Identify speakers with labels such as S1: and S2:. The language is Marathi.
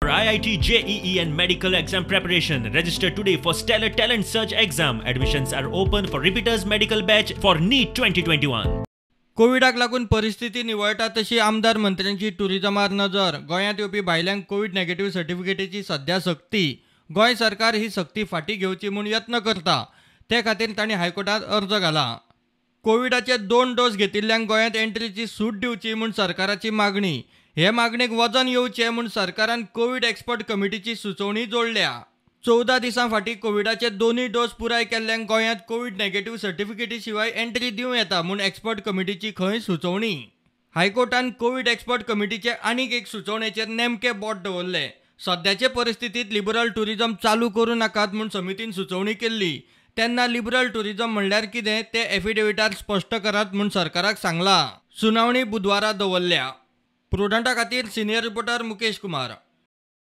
S1: For IIT JEE and medical exam preparation, register today for Stellar Talent Search exam. Admissions are open for repeaters medical batch for NEET 2021.
S2: कोविडाक लागून परिस्थिती निवळटा तशी आमदार मंत्र्यांची टुरिझमार नजर. गोंयांत येवपी भायल्यांक कोविड नेगेटिव्ह सर्टिफिकेटीची सध्या सक्ती. गोंय सरकार ही सक्ती फाटीं घेवची म्हूण यत्न करता. ते खातीर तांणी हायकोर्टात अर्ज घाला. कोविडाचे 2 डोस घेतिल्ल्यांक गोंयांत एंट्रीची सूट दिवची म्हूण सरकाराची मागणी. हे मागणेक वजन येवचें म्हूण सरकारान कोविड एक्सपर्ट कमिटीची सुचोवणी जोडल्या. 14 दिसां फाटीं कोविडाचे 2 डोस पुराय केल्ल्यांक गोंयांत कोविड नेगेटिव्ह सर्टिफिकेटी शिवाय एंट्री दिवं येता म्हूण एक्सपर्ट कमिटीची खंय सुचोवणी. हायकोर्टान कोविड एक्सपर्ट कमिटीचे आनीक एक सुचोवणेचेर नेमकें बोट दवरलें. सद्याचे परिस्थितीत लिबरल टुरिझम चालू करूं नाकात म्हूण समितीन सुचोवणी केल्ली. तेन्ना लिबरल टुरिझम म्हणल्यार कितें तें एफिडेविटार स्पश्ट करात म्हूण सरकाराक सांगलां. सुनावणी बुधवारा दवरल्या. प्रुडंटा खातीर सिनियर रिपोर्टर मुकेश कुमार.